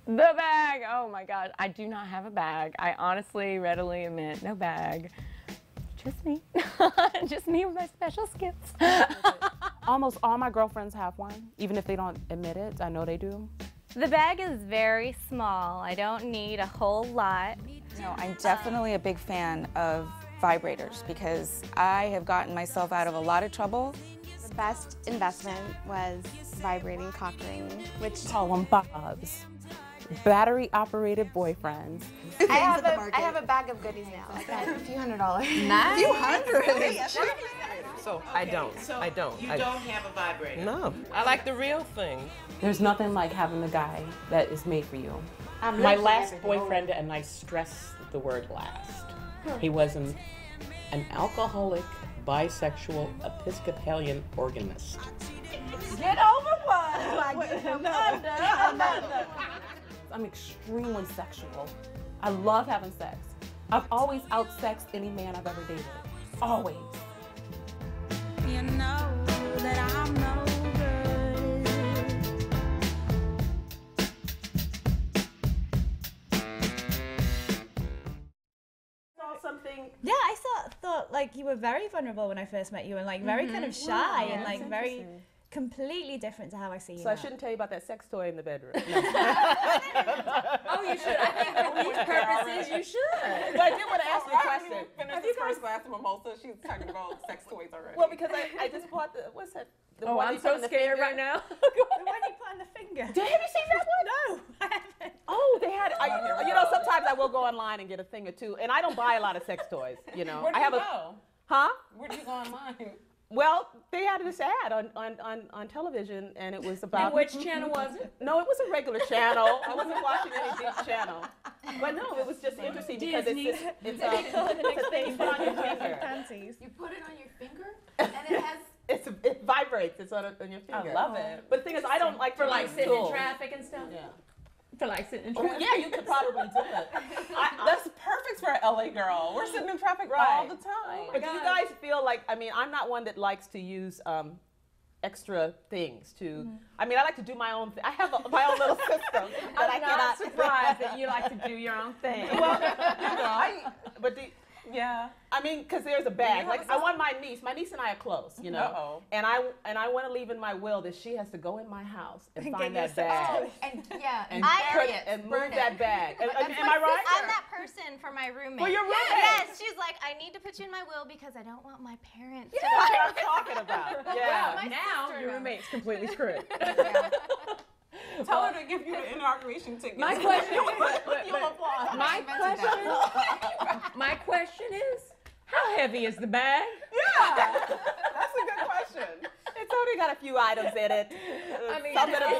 The bag. Oh my God. I do not have a bag. I honestly, readily admit, no bag. Just me. Just me with my special skits. Almost all my girlfriends have one, even if they don't admit it. I know they do. The bag is very small. I don't need a whole lot. No, I'm definitely a big fan of vibrators because I have gotten myself out of a lot of trouble. The best investment was vibrating cock ring, which Call them bobs. Battery-operated boyfriends. I have a bag of goodies now. I spent a few $100s. Nice. Few hundred. So I don't. I don't. You don't have a vibrator? No. I like the real thing. There's nothing like having a guy that is made for you. My last boyfriend, and I stress the word last, he was an alcoholic, bisexual, Episcopalian organist. Get over one! I'm extremely sexual. I love having sex. I've always outsexed any man I've ever dated. Always. You know that I'm no Something. Yeah, I thought like you were very vulnerable when I first met you, and like very kind of shy and like very completely different to how I see you. So I shouldn't tell you about that sex toy in the bedroom. Oh, you should. I think for these purposes, you should. But I did want to ask you a question. Finish this first glass of mimosa. She's talking about sex toys already. Well, because I just bought the, what's that? The Oh, one I'm you put so in the scared finger? right now. The one you put on the finger. Have you seen that one? No, I haven't. Oh, they had. You know, sometimes I will go online and get a thing or two, and I don't buy a lot of sex toys. You know, Where do I have you a. go? Huh? Where do you go online? Well, they had this ad on television, and it was about. And which channel was it? No, it was a regular channel. I wasn't watching any deep channel. But no, it was just interesting because it's a thing you put on your finger. Panties. You put it on your finger, and it has. It vibrates. It's on your finger. I love it. But the thing is, I don't like For like sitting in school. traffic and stuff? Yeah. For like sitting in Oh, traffic? yeah, you could probably do it. That's perfect for an LA girl. We're sitting in traffic all the time. But do you guys feel like, I mean, I'm not one that likes to use extra things to, I mean, I like to do my own thing. I have my own little system that I I'm cannot. not surprised that you like to do your own thing. Well, but Yeah. I mean, because there's a bag. Like, I want my niece and I are close, you know. Uh-oh. And I want to leave in my will that she has to go in my house and find get that bag. And yeah, And bury put it, and burn move that it. bag. Am That's I right? I'm that person for my roommate. For your roommate? Yes, she's like, I need to put you in my will because I don't want my parents to That's what I'm talking about. Yeah. Well, now your roommate's completely screwed. Tell her to give you the inauguration ticket. My question, You'll apply. my question is, how heavy is the bag? Yeah. That's a good question. It's only got a few items in it. I mean, Some of them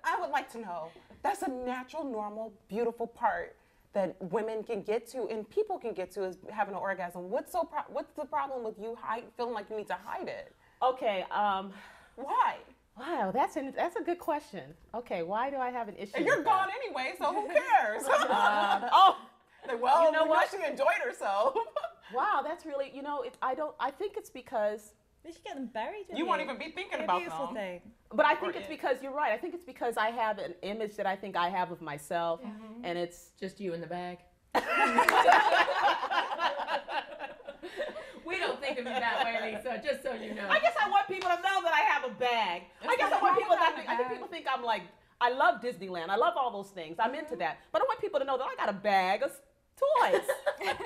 I would like to know, that's a natural, normal, beautiful part that women can get to and people can get to is having an orgasm. What's the problem with you feeling like you need to hide it? Okay. Why? Wow, that's a good question. Okay, why do I have an issue? And you're with gone that? anyway, so who cares? Well, you know what? She enjoyed herself. Wow, that's really, you know, I think it's because, We should get them buried. You won't even be thinking about beautiful them. thing. but I think it's because, you're right, I think it's because I have an image that I think I have of myself, and it's, Just you in the bag. We don't think of you that way, Lisa, just so you know. I guess I want people to know that I have a bag. I guess I want people I think people think I'm like, I love Disneyland, I love all those things, I'm into that, but I want people to know that I got a bag of toys,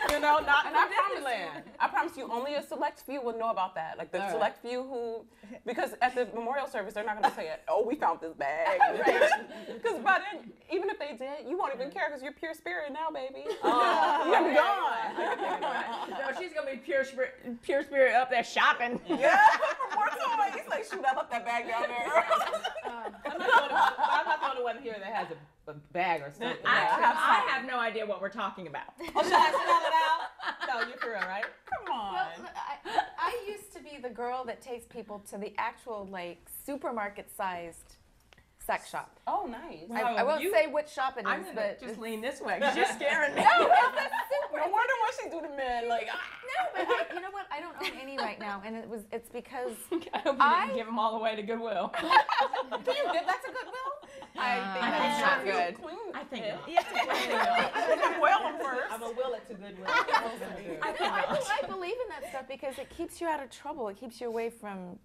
you know, not Disneyland. I promise you, only a select few will know about that. Like the select few who, because at the memorial service, they're not going to say, "Oh, we found this bag." Because by then, even if they did, you won't even care because you're pure spirit now, baby. You're gone. No, she's gonna be pure spirit up there shopping. Yeah, for more toys. Like, shoot, I left that bag down there. I'm not the only one here that has a bag or something. I have no idea what we're talking about. Oh, should I spell it out? No, you're for real, right? Come on. Well, I used to be the girl that takes people to the actual like supermarket-sized sex shop. Oh, nice. I won't say which shop it is, I'm gonna but just lean this way because you're scaring me. no, that's super. No wonder what she do to men. Like, No, but you know what? I don't own any right now, and it's because I hope you didn't give them all away to Goodwill. That's a Goodwill. I think I that's think not so. good. I think You have to clean it. well them first. I'm gonna will it to Goodwill. I believe in that stuff because it keeps you out of trouble. It keeps you away from,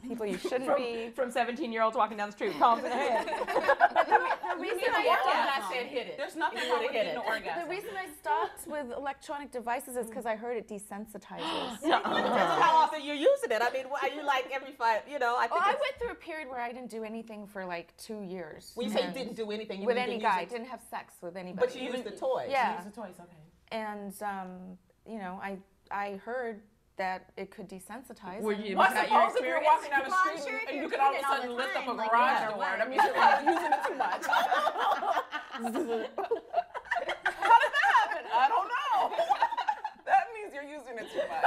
people you shouldn't be. From 17-year-olds walking down the street with palms in their head. The reason I said hit it. There's nothing You wrong would've with hit getting it. an orgasm. The reason I stopped with electronic devices is because I heard it desensitizes. That's how often you're using it. I mean, are you like every 5, I think I went through a period where I didn't do anything for like 2 years. when you say you didn't do anything, you with mean any you guy, didn't use didn't have sex with anybody. but you used the toys. Yeah. Use the toys, okay. And I heard that it could desensitize. Were and- you- Well, Was that your suppose if you're walking down the Well, I'm street sure if and you're you can all of doing a it all sudden the lift up a time, like, garage no matter door, what. that means you're using it too much. How did that happen? I don't know. That means you're using it too much.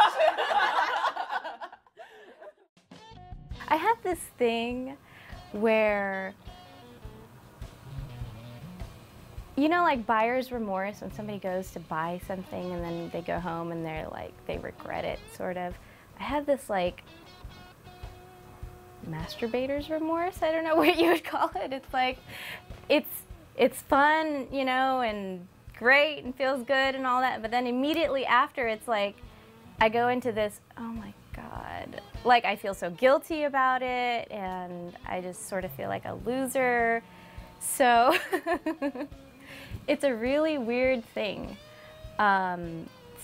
I have this thing where, like buyer's remorse when somebody goes to buy something and then they go home and they're like, they regret it, sort of. I have this like masturbator's remorse. I don't know what you would call it. It's like, it's fun, and great and feels good and all that. But then immediately after, it's like, I go into this, oh my God. Like, I feel so guilty about it, and I just sort of feel like a loser. So it's a really weird thing.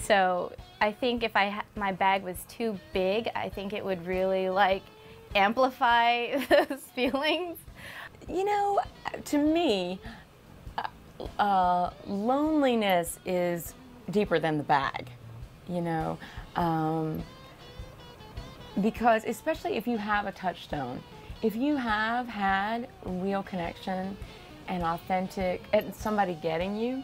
So I think if my bag was too big, I think it would really like amplify those feelings. To me, loneliness is deeper than the bag, because especially if you have a touchstone, if you have had real connection and authentic, and somebody getting you,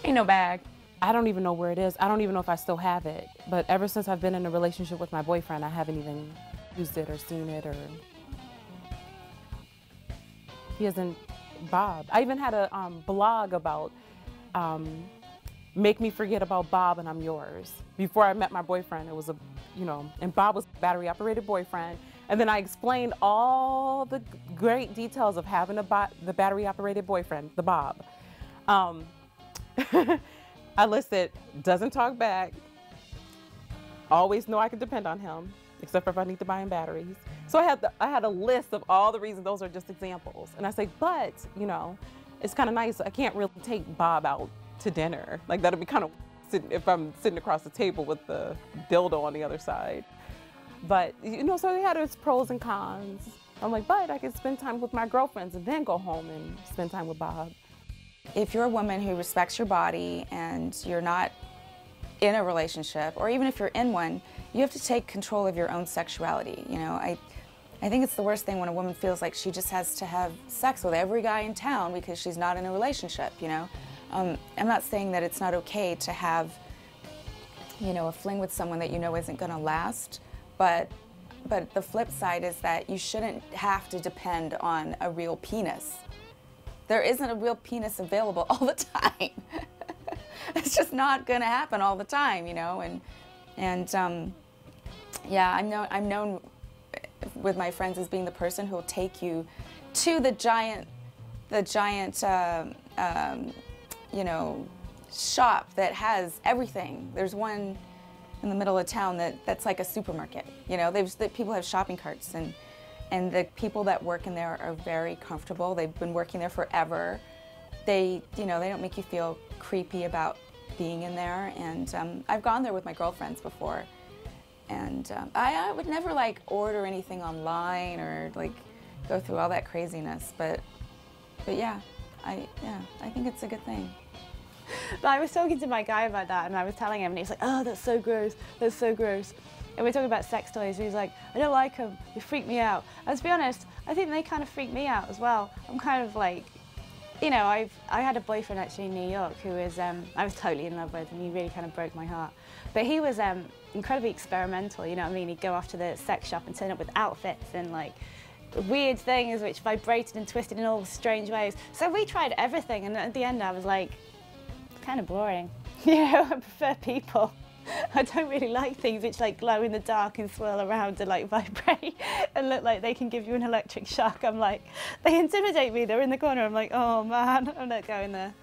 ain't no bag. I don't even know where it is. I don't even know if I still have it. But ever since I've been in a relationship with my boyfriend, I haven't even used it or seen it or. He isn't Bob. I even had a blog about make me forget about Bob and I'm yours. Before I met my boyfriend, it was and Bob was a battery-operated boyfriend. And then I explained all the great details of having the battery-operated boyfriend, the Bob. I listed, doesn't talk back, always know I can depend on him, except for if I need to buy him batteries. So I had a list of all the reasons. Those are just examples. And I say, but, it's kind of nice. I can't really take Bob out to dinner. Like, that'll be kind of if I'm sitting across the table with the dildo on the other side. But, so it had its pros and cons. I'm like, but I can spend time with my girlfriends and then go home and spend time with Bob. If you're a woman who respects your body and you're not in a relationship, or even if you're in one, you have to take control of your own sexuality. I think it's the worst thing when a woman feels like she just has to have sex with every guy in town because she's not in a relationship, I'm not saying that it's not okay to have, a fling with someone that isn't gonna last, but the flip side is that you shouldn't have to depend on a real penis. There isn't a real penis available all the time. It's just not gonna happen all the time, yeah, I'm known with my friends as being the person who will take you to the giant shop that has everything. There's one in the middle of town that's like a supermarket. People have shopping carts, and the people that work in there are very comfortable. They've been working there forever. They don't make you feel creepy about being in there. And I've gone there with my girlfriends before, and I would never like order anything online or like go through all that craziness. But yeah, I think it's a good thing. But I was talking to my guy about that, and I was telling him, and he was like, oh, that's so gross, that's so gross. And we're talking about sex toys, and he's like, I don't like them, they freak me out. And to be honest, I think they kind of freak me out as well. I'm kind of like, I had a boyfriend actually in New York who was, I was totally in love with, and he really kind of broke my heart. But he was incredibly experimental, you know what I mean? He'd go off to the sex shop and turn up with outfits and like, weird things which vibrated and twisted in all strange ways. So we tried everything, and at the end I was like, it's kind of boring. You know, I prefer people. I don't really like things which like glow in the dark and swirl around and like vibrate and look like they can give you an electric shock. I'm like, they intimidate me, they're in the corner, I'm like, oh man, I'm not going there.